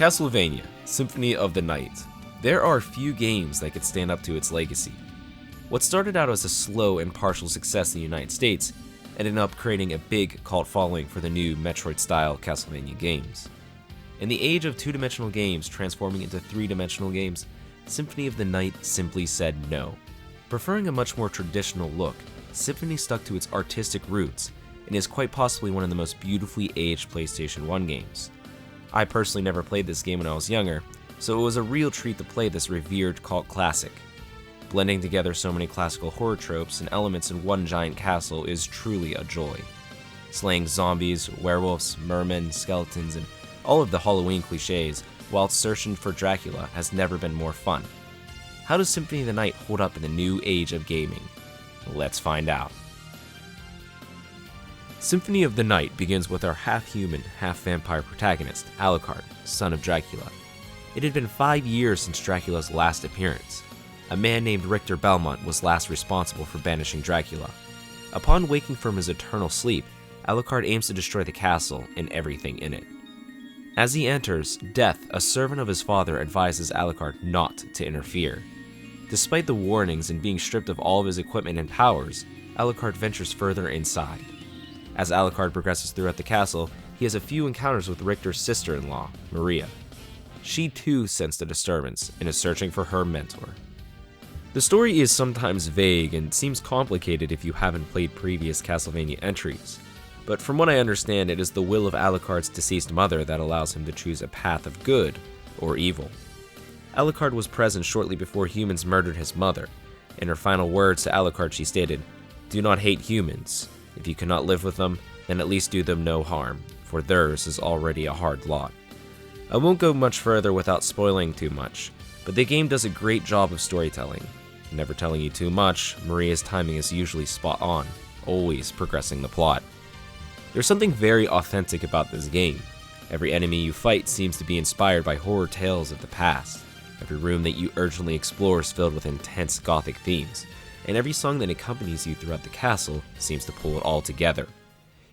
Castlevania, Symphony of the Night. There are few games that could stand up to its legacy. What started out as a slow and partial success in the United States ended up creating a big cult following for the new Metroid-style Castlevania games. In the age of two-dimensional games transforming into three-dimensional games, Symphony of the Night simply said no. Preferring a much more traditional look, Symphony stuck to its artistic roots and is quite possibly one of the most beautifully aged PlayStation 1 games. I personally never played this game when I was younger, so it was a real treat to play this revered cult classic. Blending together so many classical horror tropes and elements in one giant castle is truly a joy. Slaying zombies, werewolves, mermen, skeletons, and all of the Halloween cliches while searching for Dracula has never been more fun. How does Symphony of the Night hold up in the new age of gaming? Let's find out. Symphony of the Night begins with our half-human, half-vampire protagonist, Alucard, son of Dracula. It had been 5 years since Dracula's last appearance. A man named Richter Belmont was last responsible for banishing Dracula. Upon waking from his eternal sleep, Alucard aims to destroy the castle and everything in it. As he enters, Death, a servant of his father, advises Alucard not to interfere. Despite the warnings and being stripped of all of his equipment and powers, Alucard ventures further inside. As Alucard progresses throughout the castle, he has a few encounters with Richter's sister-in-law, Maria. She too sensed a disturbance and is searching for her mentor. The story is sometimes vague and seems complicated if you haven't played previous Castlevania entries, but from what I understand, it is the will of Alucard's deceased mother that allows him to choose a path of good or evil. Alucard was present shortly before humans murdered his mother. In her final words to Alucard, she stated, "Do not hate humans. If you cannot live with them, then at least do them no harm, for theirs is already a hard lot." I won't go much further without spoiling too much, but the game does a great job of storytelling. Never telling you too much, Maria's timing is usually spot on, always progressing the plot. There's something very authentic about this game. Every enemy you fight seems to be inspired by horror tales of the past. Every room that you urgently explore is filled with intense gothic themes, and every song that accompanies you throughout the castle seems to pull it all together.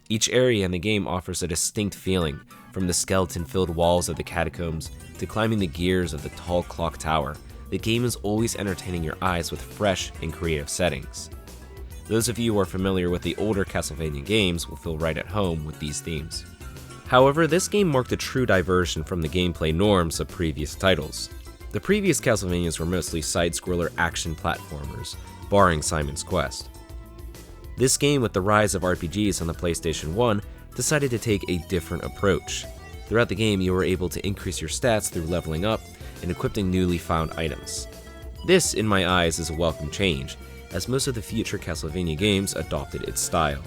Each area in the game offers a distinct feeling, from the skeleton-filled walls of the catacombs to climbing the gears of the tall clock tower. The game is always entertaining your eyes with fresh and creative settings. Those of you who are familiar with the older Castlevania games will feel right at home with these themes. However, this game marked a true diversion from the gameplay norms of previous titles. The previous Castlevanias were mostly side-scroller action platformers, barring Simon's Quest. This game, with the rise of RPGs on the PlayStation 1, decided to take a different approach. Throughout the game, you were able to increase your stats through leveling up and equipping newly found items. This, in my eyes, is a welcome change, as most of the future Castlevania games adopted its style.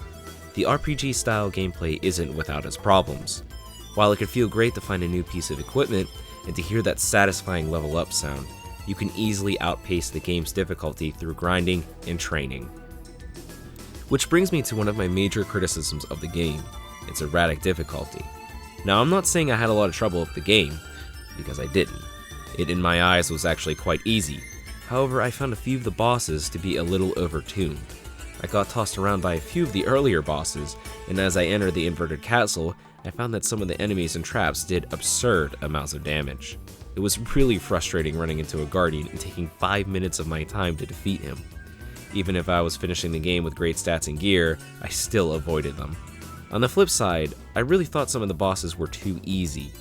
The RPG-style gameplay isn't without its problems. While it could feel great to find a new piece of equipment and to hear that satisfying level-up sound, you can easily outpace the game's difficulty through grinding and training. Which brings me to one of my major criticisms of the game, its erratic difficulty. Now, I'm not saying I had a lot of trouble with the game, because I didn't. It, in my eyes, was actually quite easy. However, I found a few of the bosses to be a little overtuned. I got tossed around by a few of the earlier bosses, and as I entered the inverted castle, I found that some of the enemies and traps did absurd amounts of damage. It was really frustrating running into a guardian and taking 5 minutes of my time to defeat him. Even if I was finishing the game with great stats and gear, I still avoided them. On the flip side, I really thought some of the bosses were too easy.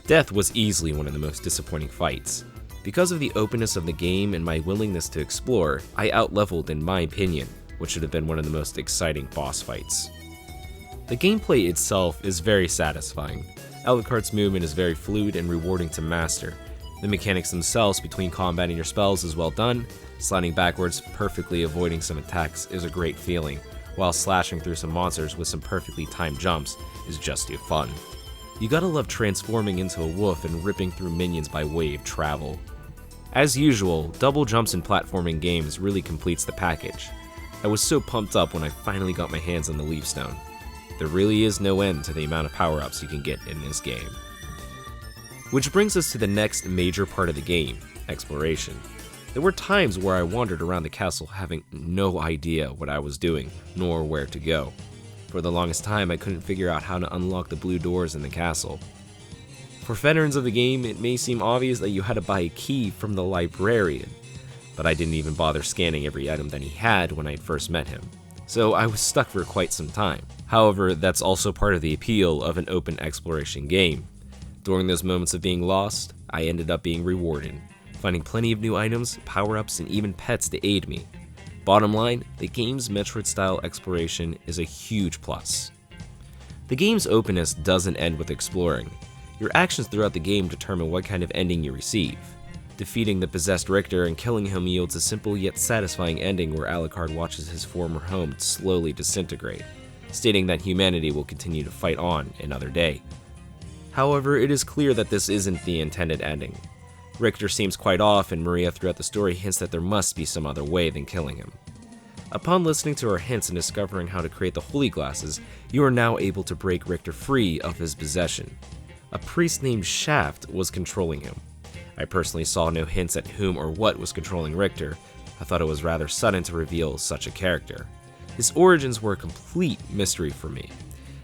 Death was easily one of the most disappointing fights. Because of the openness of the game and my willingness to explore, I outleveled in my opinion, what should have been one of the most exciting boss fights. The gameplay itself is very satisfying. Alucard's movement is very fluid and rewarding to master. The mechanics themselves between combating your spells is well done. Sliding backwards, perfectly avoiding some attacks is a great feeling, while slashing through some monsters with some perfectly timed jumps is just too fun. You gotta love transforming into a wolf and ripping through minions by way of travel. As usual, double jumps in platforming games really completes the package. I was so pumped up when I finally got my hands on the Leaf Stone. There really is no end to the amount of power-ups you can get in this game. Which brings us to the next major part of the game, exploration. There were times where I wandered around the castle having no idea what I was doing, nor where to go. For the longest time, I couldn't figure out how to unlock the blue doors in the castle. For veterans of the game, it may seem obvious that you had to buy a key from the librarian, but I didn't even bother scanning every item that he had when I first met him, so I was stuck for quite some time. However, that's also part of the appeal of an open exploration game. During those moments of being lost, I ended up being rewarded, finding plenty of new items, power-ups, and even pets to aid me. Bottom line, the game's Metroid-style exploration is a huge plus. The game's openness doesn't end with exploring. Your actions throughout the game determine what kind of ending you receive. Defeating the possessed Richter and killing him yields a simple yet satisfying ending where Alucard watches his former home slowly disintegrate, stating that humanity will continue to fight on another day. However, it is clear that this isn't the intended ending. Richter seems quite off, and Maria throughout the story hints that there must be some other way than killing him. Upon listening to her hints and discovering how to create the Holy Glasses, you are now able to break Richter free of his possession. A priest named Shaft was controlling him. I personally saw no hints at whom or what was controlling Richter. I thought it was rather sudden to reveal such a character. His origins were a complete mystery for me,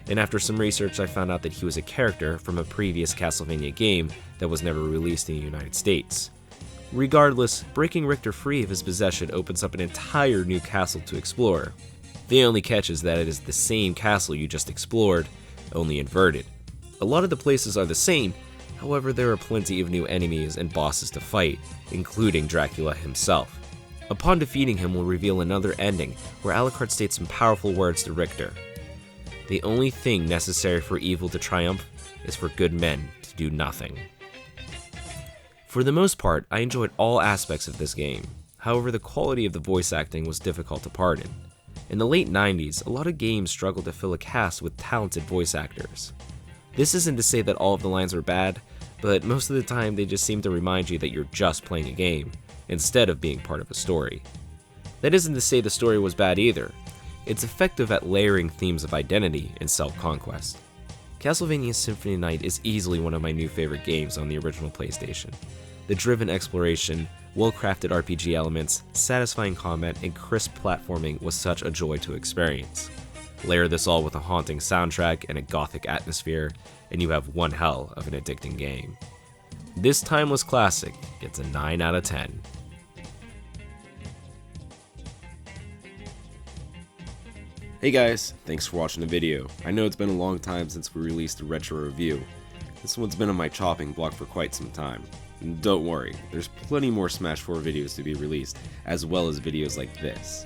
and after some research I found out that he was a character from a previous Castlevania game that was never released in the United States. Regardless, breaking Richter free of his possession opens up an entire new castle to explore. The only catch is that it is the same castle you just explored, only inverted. A lot of the places are the same, however there are plenty of new enemies and bosses to fight, including Dracula himself. Upon defeating him will reveal another ending, where Alucard states some powerful words to Richter. The only thing necessary for evil to triumph is for good men to do nothing. For the most part, I enjoyed all aspects of this game. However, the quality of the voice acting was difficult to pardon. In the late 90s, a lot of games struggled to fill a cast with talented voice actors. This isn't to say that all of the lines were bad, but most of the time they just seem to remind you that you're just playing a game, instead of being part of a story. That isn't to say the story was bad either. It's effective at layering themes of identity and self-conquest. Castlevania Symphony Night is easily one of my new favorite games on the original PlayStation. The driven exploration, well-crafted RPG elements, satisfying combat, and crisp platforming was such a joy to experience. Layer this all with a haunting soundtrack and a gothic atmosphere, and you have one hell of an addicting game. This timeless classic gets a 9 out of 10. Hey guys, thanks for watching the video. I know it's been a long time since we released a retro review. This one's been on my chopping block for quite some time. And don't worry, there's plenty more Smash 4 videos to be released, as well as videos like this.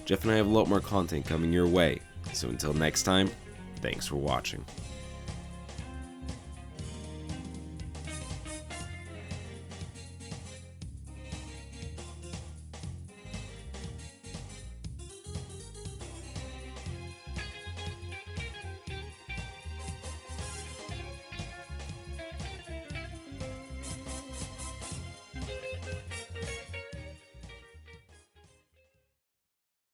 Jeff and I have a lot more content coming your way, so until next time, thanks for watching.